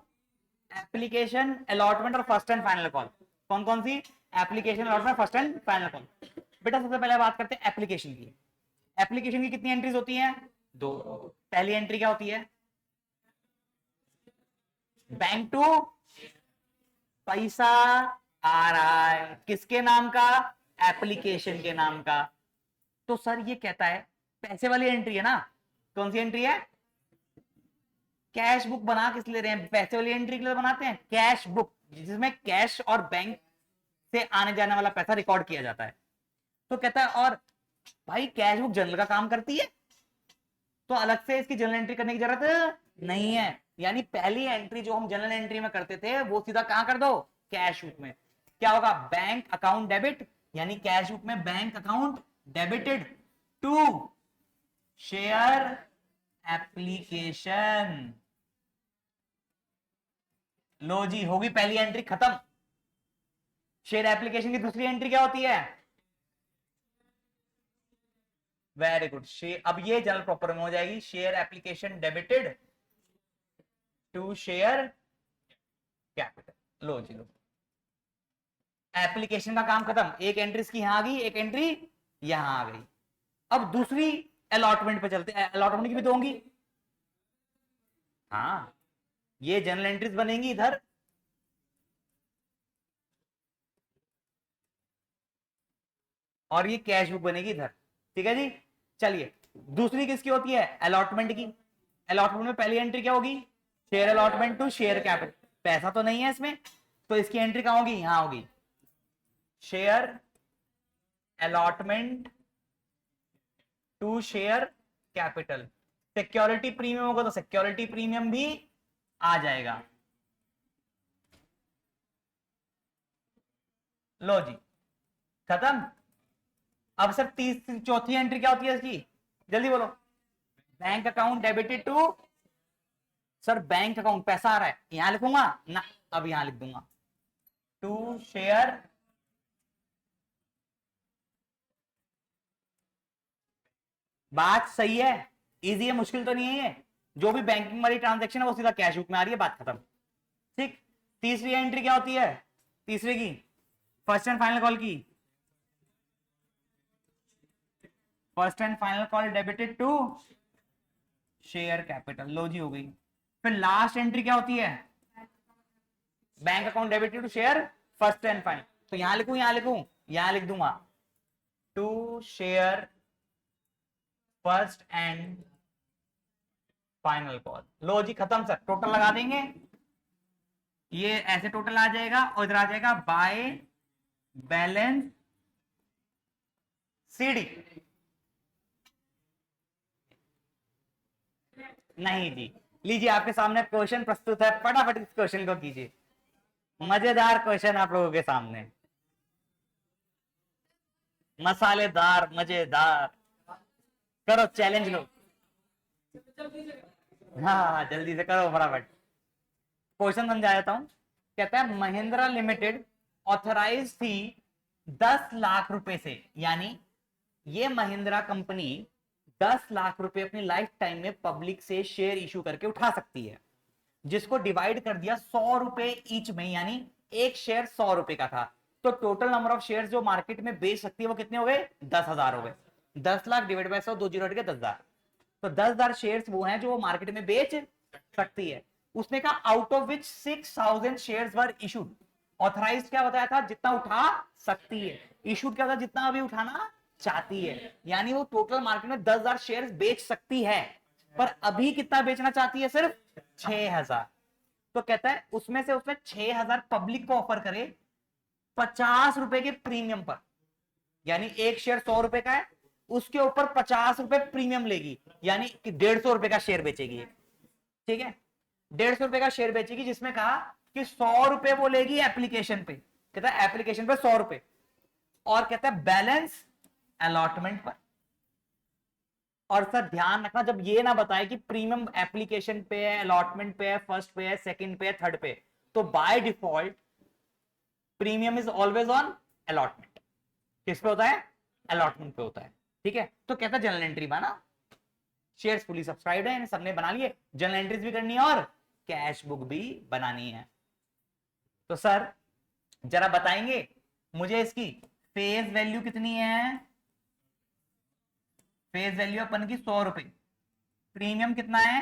एप्लीकेशन, अलॉटमेंट और फर्स्ट एंड फाइनल कॉल। कौन कौन सी, application, allotment, first and final call. बेटा सबसे पहले बात करते हैं एप्लीकेशन की। एप्लीकेशन की कितनी एंट्रीज होती हैं, 2। पहली एंट्री क्या होती है, बैंक टू, पैसा आ रहा है किसके नाम का, एप्लीकेशन के नाम का। तो सर ये कहता है पैसे वाली एंट्री है ना, कौन सी एंट्री है, कैश बुक बना किस लिए रहे हैं, पैसे वाली एंट्री के लिए बनाते हैं, कैश बुक जिसमें कैश और बैंक से आने जाने वाला पैसा रिकॉर्ड किया जाता है। तो कहता है और भाई कैश बुक जनरल का काम करती है तो अलग से इसकी जनरल एंट्री करने की जरूरत नहीं है। यानी पहली एंट्री जो हम जनरल एंट्री में करते थे वो सीधा कहां कर दो, कैश बुक में। क्या होगा, बैंक अकाउंट डेबिट, यानी कैश बुक में bank account debited to share application. लो जी, होगी पहली एंट्री खत्म। शेयर एप्लीकेशन की दूसरी एंट्री क्या होती है, वेरी गुड, अब ये जनरल प्रॉपर में हो जाएगी, share application debited to share capital. लो जी लो, एप्लीकेशन का काम खत्म, एक एंट्री इसकी यहां आ गई, एक एंट्री यहां आ गई। अब दूसरी अलॉटमेंट पे चलते हैं, अलॉटमेंट की भी तो होंगी, हाँ, ये जनरल एंट्रीज बनेंगी इधर, और ये कैश बुक बनेगी इधर, ठीक है जी। चलिए, दूसरी किसकी होती है, अलॉटमेंट की। अलॉटमेंट में पहली एंट्री क्या होगी, share allotment to share capital, पैसा तो नहीं है इसमें, तो इसकी एंट्री कहां होगी, यहां होगी, share allotment to share capital. Security premium होगा तो सिक्योरिटी प्रीमियम भी आ जाएगा। लो जी, खत्म। अब सर चौथी एंट्री क्या होती है इसकी, जल्दी बोलो, bank account debited to, sir bank account पैसा आ रहा है, यहां लिखूंगा ना, अब यहां लिख दूंगा, टू शेयर बात सही है, इजी है, मुश्किल तो नहीं है ये, जो भी बैंकिंग वाली ट्रांजेक्शन है वो सीधा कैश बुक में आ रही है, बात खत्म। ठीक, तीसरी एंट्री क्या होती है, तीसरे की, फर्स्ट एंड फाइनल कॉल की, first and final call debited to share capital. लो जी, हो गई। फिर लास्ट एंट्री क्या होती है, bank account debited to share first and final, तो यहां लिखूं, यहां लिखूं, यहां लिख दूंगा, to share first and final call. लो जी, खत्म सर, टोटल लगा देंगे, ये ऐसे टोटल आ जाएगा और इधर आ जाएगा बाय बैलेंस सीडी। नहीं जी, लीजिए आपके सामने क्वेश्चन प्रस्तुत है, फटाफट इस क्वेश्चन को कीजिए, मजेदार क्वेश्चन आप लोगों के सामने, मसालेदार मजेदार, करो चैलेंज लो, हाँ जल्दी से करो फटाफट। क्वेश्चन समझा देता हूं, कहता है महिंद्रा लिमिटेड ऑथराइज थी 10 लाख रुपए से, यानी ये महिंद्रा कंपनी 10 लाख रुपए अपनी लाइफ टाइम में पब्लिक से शेयर इशू करके उठा सकती है, जिसको डिवाइड कर दिया 100 रुपए ईच में, यानी एक शेयर 100 रुपए का था, तो टोटल नंबर ऑफ शेयर जो मार्केट में बेच सकती है वो कितने हो गए, 10,000 हो गए। 10 लाख डिवाइड बाय 100, 2 जीरो हट गए 10,000, तो 10,000 शेयर्स वो हैं जो वो मार्केट में बेच सकती है। उसने कहा out of which 6,000 shares were issued, authorised क्या बताया था, जितना उठा सकती है, इशूड क्या था, जितना अभी उठाना चाहती है, यानी वो टोटल मार्केट में 10,000 शेयर्स बेच सकती है, पर अभी कितना बेचना चाहती है, सिर्फ 6,000। तो कहता है उसमें से उसने 6,000 पब्लिक को ऑफर करे 50 रुपए के प्रीमियम पर, यानी एक शेयर 100 रुपए का है, उसके ऊपर 50 रुपए प्रीमियम लेगी, यानी कि 150 रुपए का शेयर बेचेगी, ठीक है, 150 रुपए का शेयर बेचेगी, जिसमें कहा कि 100 रुपए वो लेगी एप्लीकेशन पे, कहता है एप्लीकेशन पे 100 रुपए, और कहता है बैलेंस अलॉटमेंट पर। और सर ध्यान रखना, जब ये ना बताए कि प्रीमियम एप्लीकेशन पे है, अलॉटमेंट पे है, फर्स्ट पे है, सेकंड पे है, थर्ड पे, तो by default premium is always on allotment. किस पे होता है, अलॉटमेंट पे होता है, ठीक है। तो कहता है जनरल एंट्री बना, शेयर्स फुली सब्सक्राइब्ड है, सबने बना लिए, जनरल एंट्रीज भी करनी है और कैश बुक भी बनानी है। तो सर जरा बताएंगे मुझे इसकी फेस वैल्यू कितनी है, फेस वैल्यू अपन की 100 रुपए, प्रीमियम कितना है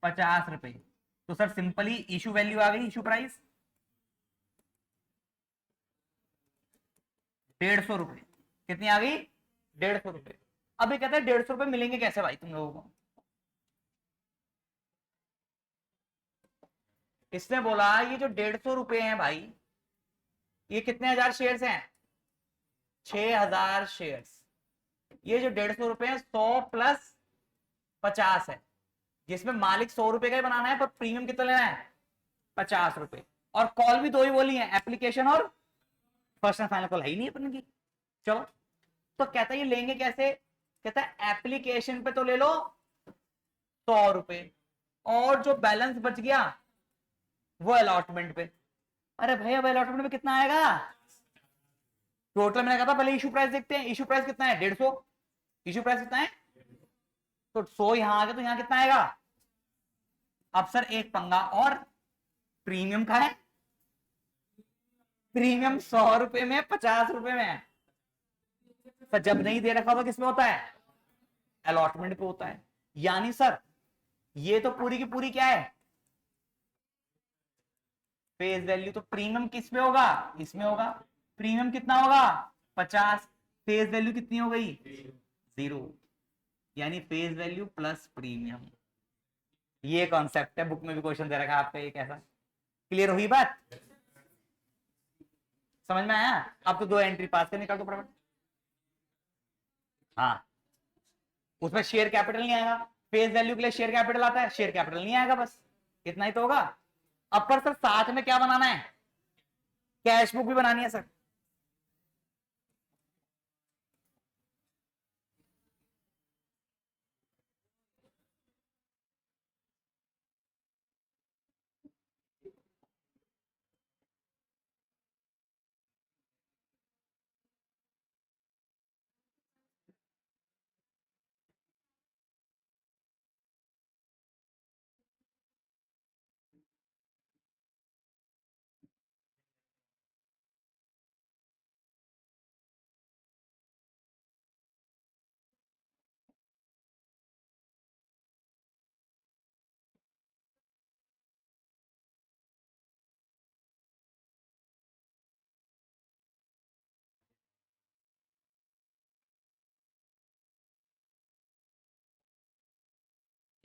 50 रुपए, तो सर सिंपली इशू वैल्यू आ गई, इशू प्राइस 150 रुपए, कितनी आ गई 150 रुपए। अभी कहते हैं 150 रुपए मिलेंगे कैसे भाई तुम लोगों को, इसने बोला ये जो 150 रुपए हैं भाई, ये कितने हजार शेयर्स हैं, 6,000 शेयर्स, ये जो 150 रुपए है 100 प्लस 50 है, जिसमें मालिक 100 रुपए का ही बनाना है, पर प्रीमियम कितना लेना है 50 रुपए, और कॉल भी दो ही बोली है, एप्लीकेशन और फर्स्ट एंड फाइनल कॉल है ही नहीं अपन की। चलो, तो कहता है ये लेंगे कैसे, कहता है एप्लीकेशन पे तो ले लो 100 रुपए, और जो बैलेंस बच गया वो अलॉटमेंट पे। अरे भाई अब अलॉटमेंट में कितना आएगा, टोटल मैंने कहा था पहले इशू प्राइस देखते हैं, इशू प्राइस कितना है 150, इशू प्राइस कितना है, तो 100 यहां आ गया, तो यहां कितना आएगा। अब सर एक पंगा और, प्रीमियम का है, प्रीमियम 100 रुपए में 50 रुपए में है, तो जब नहीं दे रखा होता किसमें होता है, अलॉटमेंट पे होता है। यानी सर ये तो पूरी की पूरी क्या है, फेस वैल्यू, तो प्रीमियम किस में होगा, इसमें होगा। प्रीमियम कितना होगा 50, फेस वैल्यू कितनी हो गई 0, यानी फेस वैल्यू प्लस प्रीमियम। ये कॉन्सेप्ट है, बुक में भी क्वेश्चन दे रखा है आपका, ये कैसा, क्लियर हुई बात, समझ में आया। अब तो 2 एंट्री पास कर निकाल दो फटाफट। हाँ, उसमें शेयर कैपिटल नहीं आएगा, फेस वैल्यू के लिए शेयर कैपिटल आता है, शेयर कैपिटल नहीं आएगा, बस इतना ही तो होगा। अब पर सर साथ में क्या बनाना है, कैश बुक भी बनानी है सर।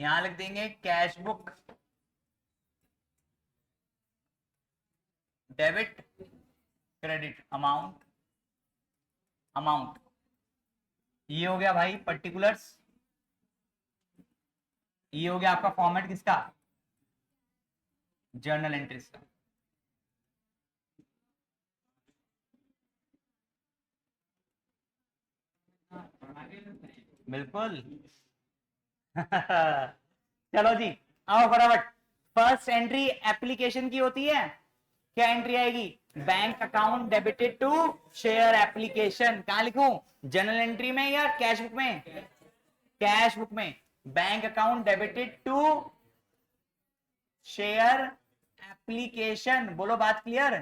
यहां लिख देंगे cash book debit credit amount, amount ये हो गया भाई पर्टिकुलर्स, ये हो गया आपका फॉर्मेट किसका, जर्नल एंट्रीज का। बिल्कुल चलो जी, आओ फटाफट। फर्स्ट एंट्री एप्लीकेशन की होती है, क्या एंट्री आएगी, bank account debited to share application. कहां लिखूं, जनरल एंट्री में या कैश बुक में, कैश बुक में। Bank account debited to share application, बोलो बात क्लियर।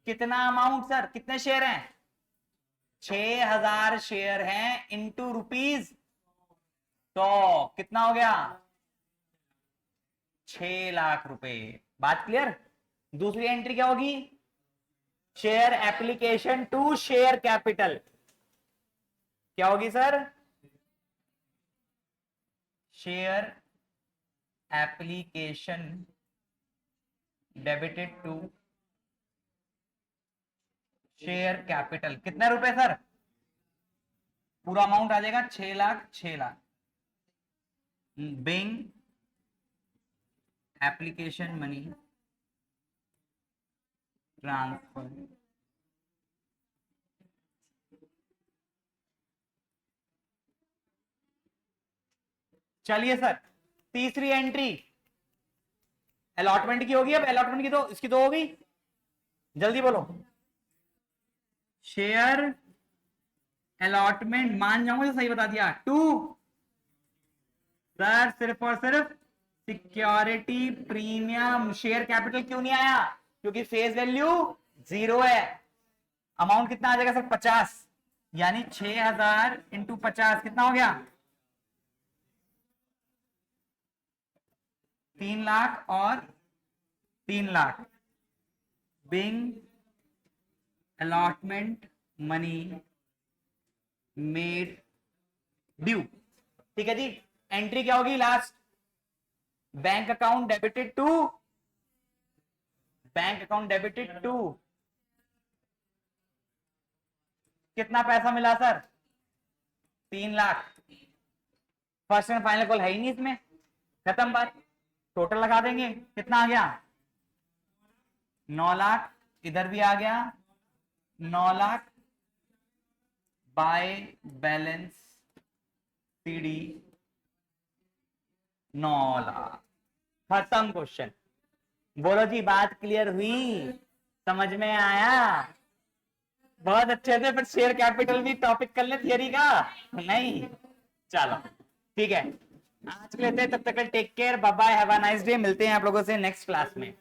कितना अमाउंट सर, कितने शेयर हैं, 6000 शेयर हैं, इंटू रुपीज, तो कितना हो गया 6 लाख रुपए। बात क्लियर। दूसरी एंट्री क्या होगी, share application to share capital, क्या होगी sir, share application debited to share capital. कितने रुपए सर, पूरा अमाउंट आ जाएगा 6 lakh, 6 lakh. Being application money transfer, चलिए सर तीसरी एंट्री अलॉटमेंट की होगी। अब अलॉटमेंट की तो इसकी तो होगी, जल्दी बोलो। शेयर अलॉटमेंट मान जाऊंगा तो सही बता दिया, टू सर सिर्फ और सिर्फ सिक्योरिटी प्रीमियम। शेयर कैपिटल क्यों नहीं आया, क्योंकि फेस वैल्यू 0 है। अमाउंट कितना आ जाएगा सर 50, यानी 6000 इंटू 50 कितना हो गया 3 लाख और 3 lakh. Being allotment money made due, ठीक है जी। एंट्री क्या होगी last, bank account debited to, bank account debited to, कितना पैसा मिला sir 3 lakh. First and final call है ही नहीं इसमें, खत्म बात, टोटल लगा देंगे, कितना आ गया 9 लाख, इधर भी आ गया 9 lakh by balance CD 9 lakh. खत्म क्वेश्चन। बोलो जी, बात क्लियर हुई? समझ में आया? बहुत अच्छे से। पर शेयर कैपिटल भी टॉपिक कर ले थियरी का, नहीं? चलो ठीक है, आज के लिए तब तक take care, bye bye, have a nice day. मिलते हैं आप लोगों से नेक्स्ट क्लास में।